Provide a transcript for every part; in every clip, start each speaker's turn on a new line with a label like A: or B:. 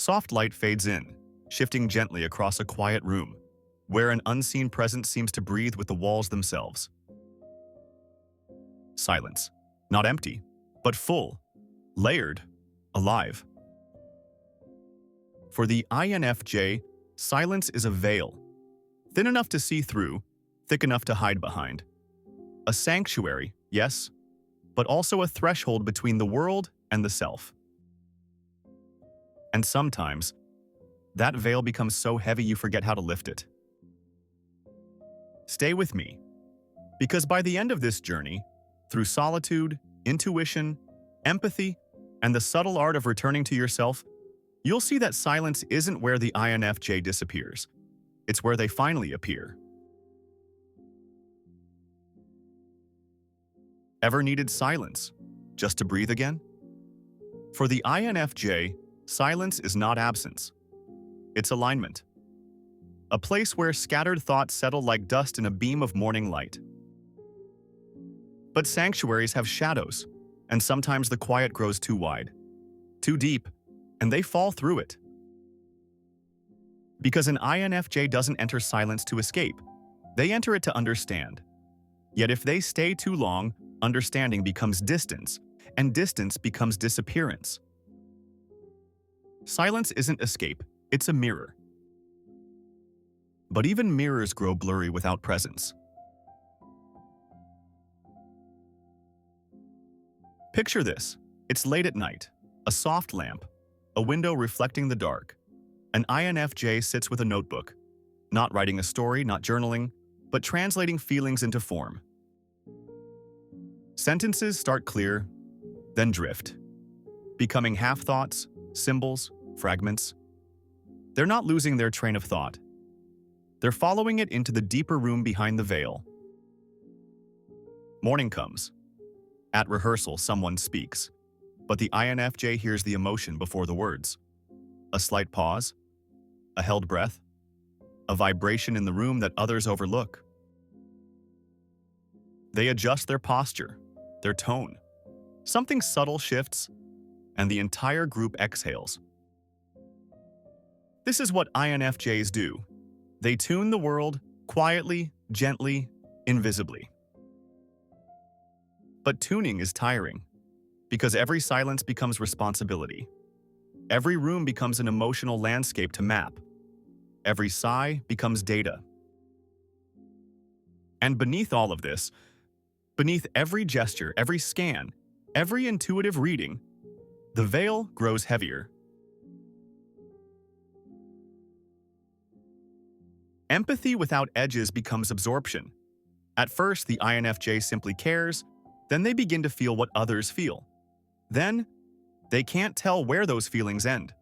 A: Soft light fades in, shifting gently across a quiet room, where an unseen presence seems to breathe with the walls themselves. Silence. Not empty, but full, layered, alive. For the INFJ, silence is a veil, thin enough to see through, thick enough to hide behind. A sanctuary, yes, but also a threshold between the world and the self. And sometimes, that veil becomes so heavy you forget how to lift it. Stay with me, because by the end of this journey, through solitude, intuition, empathy, and the subtle art of returning to yourself, you'll see that silence isn't where the INFJ disappears. It's where they finally appear. Ever needed silence, just to breathe again? For the INFJ, silence is not absence. It's alignment. A place where scattered thoughts settle like dust in a beam of morning light. But sanctuaries have shadows, and sometimes the quiet grows too wide, too deep, and they fall through it. Because an INFJ doesn't enter silence to escape, they enter it to understand. Yet if they stay too long, understanding becomes distance, and distance becomes disappearance. Silence isn't escape, it's a mirror. But even mirrors grow blurry without presence. Picture this. It's late at night, a soft lamp, a window reflecting the dark. An INFJ sits with a notebook, not writing a story, not journaling, but translating feelings into form. Sentences start clear, then drift, becoming half-thoughts, symbols, fragments. They're not losing their train of thought. They're following it into the deeper room behind the veil. Morning comes. At rehearsal, someone speaks, but the INFJ hears the emotion before the words. A slight pause, a held breath, a vibration in the room that others overlook. They adjust their posture, their tone. Something subtle shifts, and the entire group exhales. This is what INFJs do. They tune the world quietly, gently, invisibly. But tuning is tiring, because every silence becomes responsibility. Every room becomes an emotional landscape to map. Every sigh becomes data. And beneath all of this, beneath every gesture, every scan, every intuitive reading, the veil grows heavier. Empathy without edges becomes absorption. At first, the INFJ simply cares, then they begin to feel what others feel. Then, they can't tell where those feelings end.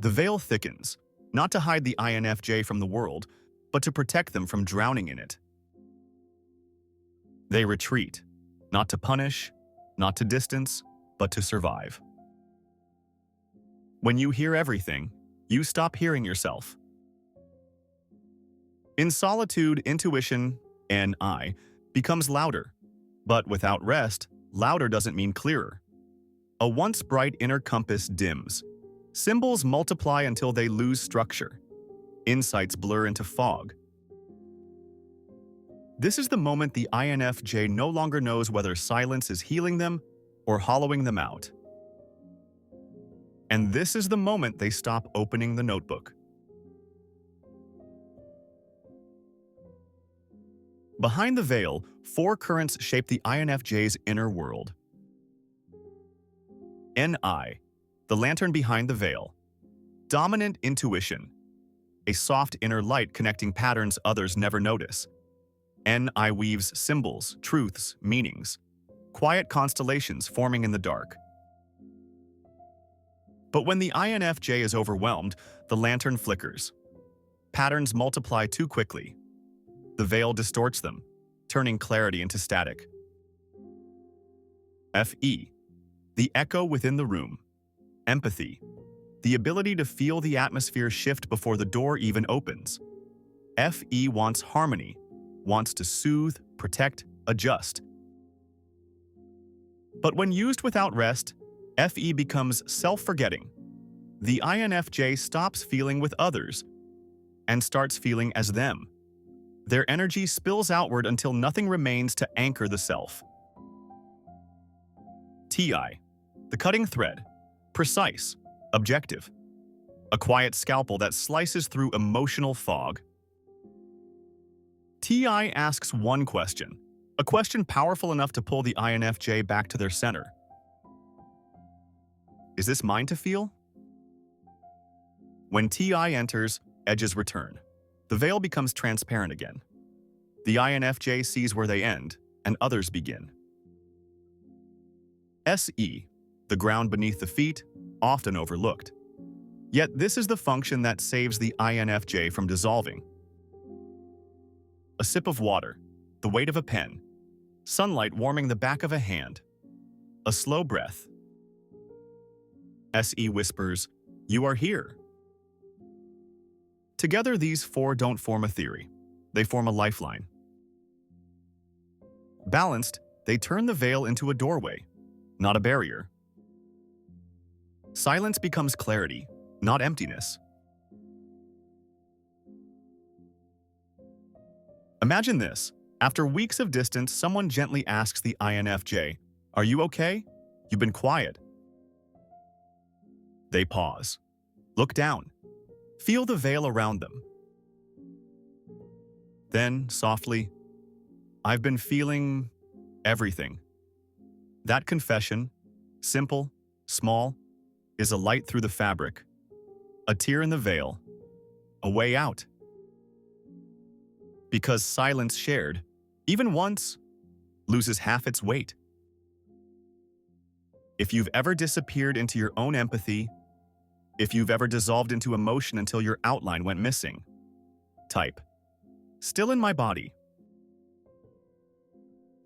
A: The veil thickens, not to hide the INFJ from the world, but to protect them from drowning in it. They retreat, not to punish, not to distance, but to survive. When you hear everything, you stop hearing yourself. In solitude, intuition, NI, becomes louder. But without rest, louder doesn't mean clearer. A once bright inner compass dims. Symbols multiply until they lose structure. Insights blur into fog. This is the moment the INFJ no longer knows whether silence is healing them or hollowing them out. And this is the moment they stop opening the notebook. Behind the veil, four currents shape the INFJ's inner world. NI, the lantern behind the veil. Dominant intuition, a soft inner light connecting patterns others never notice. NI weaves symbols, truths, meanings, quiet constellations forming in the dark. But when the INFJ is overwhelmed, the lantern flickers. Patterns multiply too quickly. The veil distorts them, turning clarity into static. FE, the echo within the room. Empathy, the ability to feel the atmosphere shift before the door even opens. FE wants harmony, wants to soothe, protect, adjust. But when used without rest, FE becomes self-forgetting. The INFJ stops feeling with others and starts feeling as them. Their energy spills outward until nothing remains to anchor the self. TI, the cutting thread, precise, objective. A quiet scalpel that slices through emotional fog. TI asks one question, a question powerful enough to pull the INFJ back to their center. Is this mine to feel? When TI enters, edges return. The veil becomes transparent again. The INFJ sees where they end, and others begin. SE, the ground beneath the feet, often overlooked. Yet this is the function that saves the INFJ from dissolving. A sip of water, the weight of a pen, sunlight warming the back of a hand, a slow breath. SE whispers, "You are here." Together, these four don't form a theory. They form a lifeline. Balanced, they turn the veil into a doorway, not a barrier. Silence becomes clarity, not emptiness. Imagine this. After weeks of distance, someone gently asks the INFJ, "Are you okay? You've been quiet." They pause. Look down. Feel the veil around them. Then, softly, "I've been feeling everything." That confession, simple, small, is a light through the fabric, a tear in the veil, a way out. Because silence shared, even once, loses half its weight. If you've ever disappeared into your own empathy, if you've ever dissolved into emotion until your outline went missing, type, "Still in my body."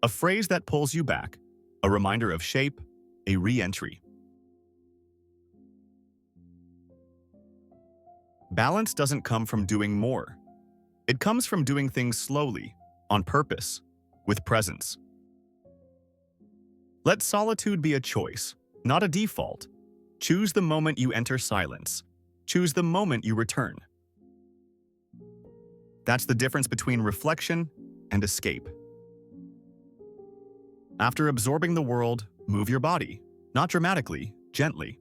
A: A phrase that pulls you back, a reminder of shape, a re-entry. Balance doesn't come from doing more. It comes from doing things slowly, on purpose, with presence. Let solitude be a choice, not a default. Choose the moment you enter silence. Choose the moment you return. That's the difference between reflection and escape. After absorbing the world, move your body, not dramatically, gently.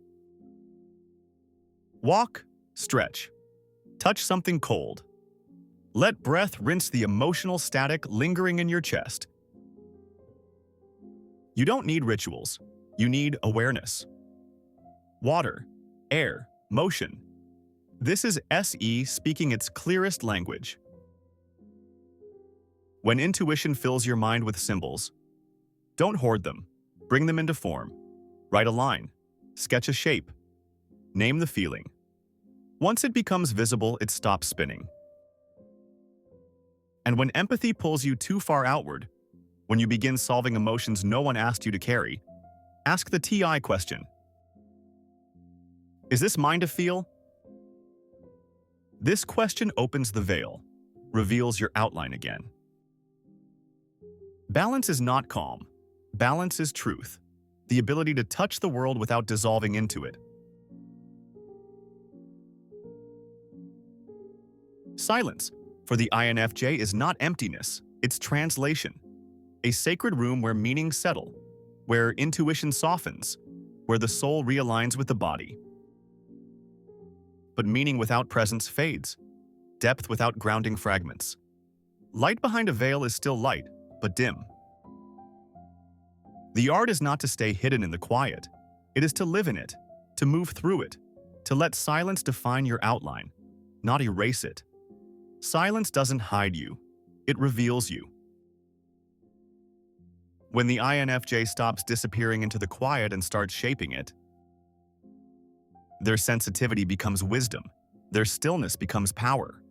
A: Walk, stretch, touch something cold. Let breath rinse the emotional static lingering in your chest. You don't need rituals. You need awareness. Water, air, motion. This is SE speaking its clearest language. When intuition fills your mind with symbols, don't hoard them. Bring them into form. Write a line. Sketch a shape. Name the feeling. Once it becomes visible, it stops spinning. And when empathy pulls you too far outward, when you begin solving emotions no one asked you to carry, ask the TI question. Is this mine to feel? This question opens the veil, reveals your outline again. Balance is not calm. Balance is truth, the ability to touch the world without dissolving into it. Silence, for the INFJ, is not emptiness, it's translation. A sacred room where meanings settle, where intuition softens, where the soul realigns with the body. But meaning without presence fades, depth without grounding fragments. Light behind a veil is still light, but dim. The art is not to stay hidden in the quiet. It is to live in it, to move through it, to let silence define your outline, not erase it. Silence doesn't hide you. It reveals you. When the INFJ stops disappearing into the quiet and starts shaping it, their sensitivity becomes wisdom. Their stillness becomes power.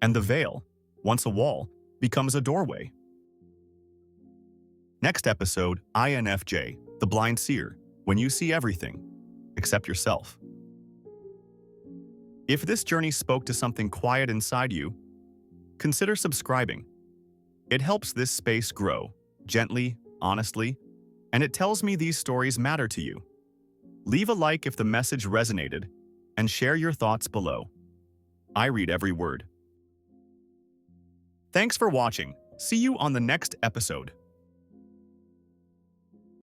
A: And the veil, once a wall, becomes a doorway. Next episode, INFJ, the blind seer, when you see everything, except yourself. If this journey spoke to something quiet inside you, consider subscribing. It helps this space grow, gently, honestly, and it tells me these stories matter to you. Leave a like if the message resonated, and share your thoughts below. I read every word. Thanks for watching. See you on the next episode.